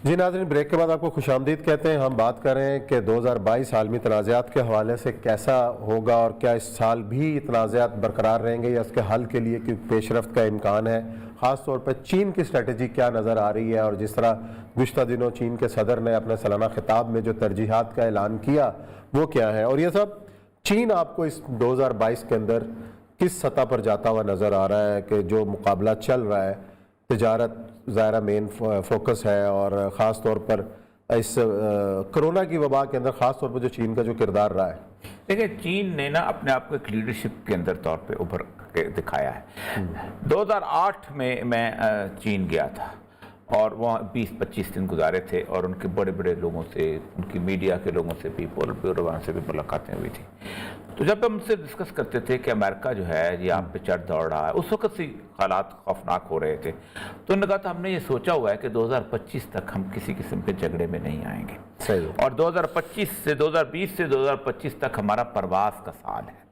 جی ناظرین، بریک کے بعد آپ کو خوش آمدید کہتے ہیں۔ ہم بات کر رہے ہیں کہ 2022 عالمی تنازعات کے حوالے سے کیسا ہوگا اور کیا اس سال بھی تنازعات برقرار رہیں گے یا اس کے حل کے لیے کوئی پیش رفت کا امکان ہے۔ خاص طور پر چین کی اسٹریٹجی کیا نظر آ رہی ہے، اور جس طرح گزشتہ دنوں چین کے صدر نے اپنے سالانہ خطاب میں جو ترجیحات کا اعلان کیا وہ کیا ہے، اور یہ سب چین آپ کو اس 2022 کے اندر کس سطح پر جاتا ہوا نظر آ رہا ہے کہ جو مقابلہ چل رہا ہے، تجارت ظاہرہ مین فوکس ہے، اور خاص طور پر اس کرونا کی وبا کے اندر خاص طور پر جو چین کا جو کردار رہا ہے۔ دیکھیں، چین نے نا اپنے آپ کو ایک لیڈرشپ کے اندر طور پہ ابھر کے دکھایا ہے۔ 2008 میں چین گیا تھا اور وہاں 20-25 دن گزارے تھے، اور ان کے بڑے بڑے لوگوں سے، ان کی میڈیا کے لوگوں سے بھی، پولٹ بیورو والوں سے بھی ملاقاتیں ہوئی تھی۔ تو جب ہم ان سے ڈسکس کرتے تھے کہ امریکہ جو ہے یہ آپ پہ چڑھ دوڑ رہا ہے، اس وقت سے حالات خوفناک ہو رہے تھے، تو انہوں نے کہا تھا ہم نے یہ سوچا ہوا ہے کہ 2025 تک ہم کسی قسم کے جھگڑے میں نہیں آئیں گے، اور 2020 سے 2025 تک ہمارا پرواز کا سال ہے۔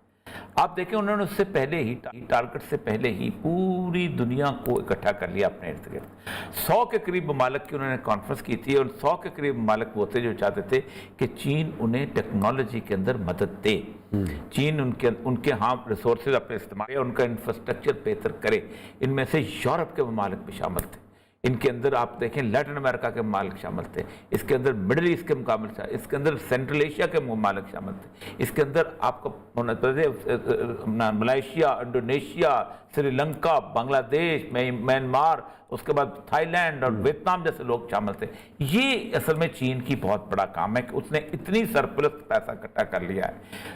آپ دیکھیں، انہوں نے اس سے پہلے ہی ٹارگٹ سے پہلے ہی پوری دنیا کو اکٹھا کر لیا اپنے ارد گرد۔ 100 کے قریب ممالک کی انہوں نے کانفرنس کی تھی، اور 100 کے قریب ممالک وہ تھے جو چاہتے تھے کہ چین انہیں ٹیکنالوجی کے اندر مدد دے، چین ان کے ہاں ریسورسز اپنے استعمال کرے، ان کا انفراسٹرکچر بہتر کرے۔ ان میں سے یورپ کے ممالک بھی شامل تھے، ان کے اندر آپ دیکھیں لیٹن امریکہ کے ممالک شامل تھے، اس کے اندر مڈل ایسٹ کے مقابل، اس کے اندر سینٹرل ایشیا کے ممالک شامل تھے، اس کے اندر آپ کو ملائیشیا، انڈونیشیا، سری لنکا، بنگلہ دیش، میانمار، اس کے بعد تھائی لینڈ اور ویتنام جیسے لوگ شامل تھے۔ یہ اصل میں چین کی بہت بڑا کام ہے کہ اس نے اتنی سرپلس پیسہ اکٹھا کر لیا ہے۔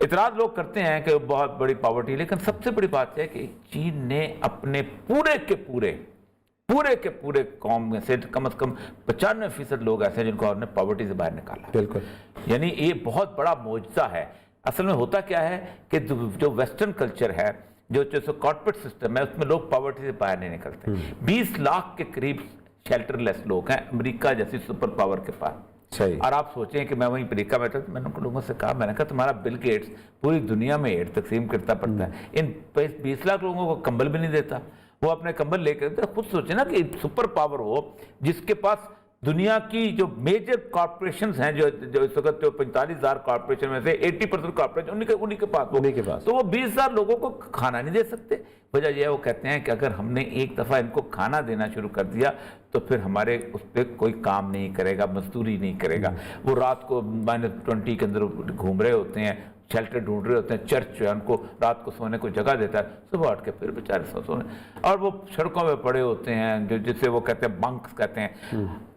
اعتراض لوگ کرتے ہیں کہ بہت بڑی پاورٹی، لیکن سب سے بڑی بات ہے کہ چین نے اپنے پورے کے پورے قوم میں سے کم از کم 95% لوگ ایسے ہیں جن کو انہوں نے پاورٹی سے باہر نکالا۔ بالکل، یعنی یہ بہت بڑا معجزہ ہے۔ اصل میں ہوتا کیا ہے کہ جو ویسٹرن کلچر ہے، جو کارپوریٹ سسٹم ہے، اس میں لوگ پاورٹی سے باہر نہیں نکلتے۔ 20 لاکھ کے قریب شیلٹر لیس لوگ ہیں امریکہ جیسی سپر پاور کے پاس۔ اور آپ سوچیں کہ میں وہیں امریکہ میں تھا، میں نے لوگوں سے کہا، میں نے کہا تمہارا بل گیٹس پوری دنیا میں ایڈ تقسیم کرتا پڑتا ہے، ان 20 لاکھ لوگوں کو کمبل بھی نہیں دیتا، وہ اپنے کمبل لے کے خود سوچیں نا کہ سپر پاور ہو جس کے پاس دنیا کی جو میجر کارپوریشنز ہیں، جو اس وقت جو 45,000 کارپوریشن میں سے 80% کارپوریشن انہی کے پاس، تو وہ 20,000 لوگوں کو کھانا نہیں دے سکتے۔ وجہ یہ ہے، وہ کہتے ہیں کہ اگر ہم نے ایک دفعہ ان کو کھانا دینا شروع کر دیا تو پھر ہمارے اس پہ کوئی کام نہیں کرے گا، مزدوری نہیں کرے گا۔ وہ رات کو -20 کے اندر گھوم رہے ہوتے ہیں، شیلٹر ڈھونڈ رہے ہوتے ہیں، چرچ جو ہے ان کو رات کو سونے کو جگہ دیتا ہے، صبح اٹھ کے پھر بیچارے سونے، اور وہ سڑکوں پہ پڑے ہوتے ہیں، جسے وہ کہتے ہیں بنکس کہتے ہیں۔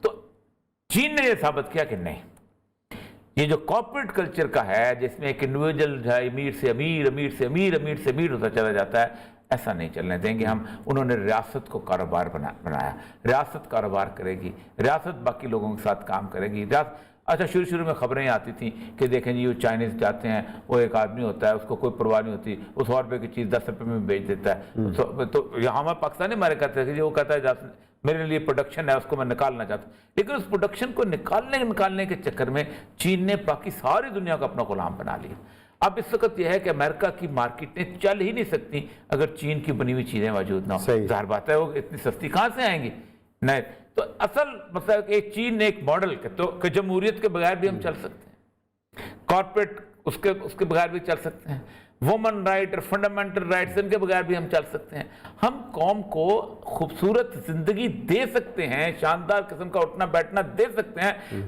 تو چین نے یہ ثابت کیا کہ نہیں، یہ جو کارپوریٹ کلچر کا ہے جس میں ایک انڈیویجول امیر سے امیر، امیر سے امیر، امیر سے امیر ہوتا چلا جاتا ہے، ایسا نہیں چلنے دیں گے ہم۔ انہوں نے ریاست کو کاروبار بنایا، ریاست کاروبار کرے گی، ریاست باقی لوگوں کے ساتھ کام کرے گی۔ اچھا، شروع میں خبریں آتی تھیں کہ دیکھیں جی وہ چائنیز جاتے ہیں، وہ ایک آدمی ہوتا ہے، اس کو کوئی پرواہ نہیں ہوتی، وہ 100 روپے کی چیز 10 روپے میں بیچ دیتا ہے۔ تو یہاں ہمارے پاکستانی ہمارے کہتے ہیں کہ جی وہ کہتا ہے میرے لیے پروڈکشن ہے، اس کو میں نکالنا چاہتا ہوں، لیکن اس پروڈکشن کو نکالنے کے چکر میں چین نے باقی ساری دنیا کو اپنا غلام بنا لیا۔ اب اس وقت یہ ہے کہ امریکہ کی مارکیٹیں چل ہی نہیں سکتی اگر چین کی بنی ہوئی چیزیں موجود نہ ہوں۔ ظاہر بات ہے وہ اتنی سستی کہاں سے آئیں گی؟ نہیں، تو اصل مسئلہ ہے کہ چین نے ایک ماڈل کہ جمہوریت کے بغیر بھی ہم چل سکتے ہیں، کارپوریٹ اس کے بغیر بھی چل سکتے ہیں، وومن رائٹ اور فنڈامنٹل رائٹس ان کے بغیر بھی ہم چل سکتے ہیں، ہم قوم کو خوبصورت زندگی دے سکتے ہیں، شاندار قسم کا اٹھنا بیٹھنا دے سکتے ہیں،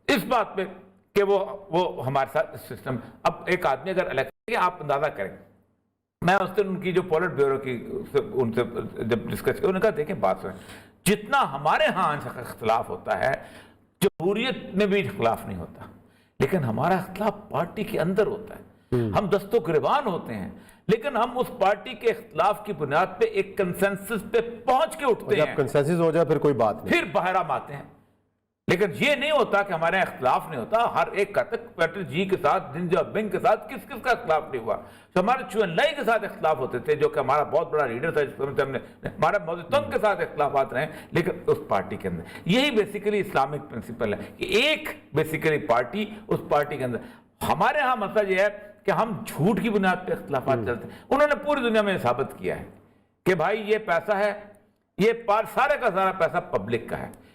اس بات پہ کہ وہ ہمارے ساتھ سسٹم۔ اب ایک آدمی اگر الیکشن، آپ اندازہ کریں، میں اس دن ان کی جو پولٹ بیورو کی ان سے جب ڈسکس کی، انہوں نے کہا دیکھیں بات سنیں، جتنا ہمارے ہاں اختلاف ہوتا ہے جمہوریت میں بھی اختلاف نہیں ہوتا، لیکن ہمارا اختلاف پارٹی کے اندر ہوتا ہے، ہم دست و گریبان ہوتے ہیں، لیکن ہم اس پارٹی کے اختلاف کی بنیاد پہ ایک کنسنسس پہ پہنچ کے اٹھتے ہیں، جب کنسنسس ہو جائے پھر کوئی بات نہیں، پھر بحرام آتے ہیں۔ لیکن یہ نہیں ہوتا کہ ہمارے اختلاف نہیں ہوتا، ہر ایک کا تک پیٹر جی کے ساتھ، جنجا بنگ کے ساتھ کس کا اختلاف نہیں ہوا، تو ہمارے چون لائی کے ساتھ اختلاف ہوتے تھے جو کہ ہمارا بہت بڑا لیڈر تھا، جس پر ہم نے ہمارا موضوع تنگ کے ساتھ اختلافات رہے، لیکن اس پارٹی کے اندر یہی بیسیکلی اسلامک پرنسپل ہے کہ ایک بیسیکلی پارٹی، اس پارٹی کے اندر۔ ہمارے ہاں مسئلہ یہ ہے کہ ہم جھوٹ کی بنیاد پہ اختلافات چلتے ہیں۔ انہوں نے پوری دنیا میں ثابت کیا ہے کہ بھائی یہ پیسہ ہے، یہ سارے کا سارا پیسہ پبلک کا ہے،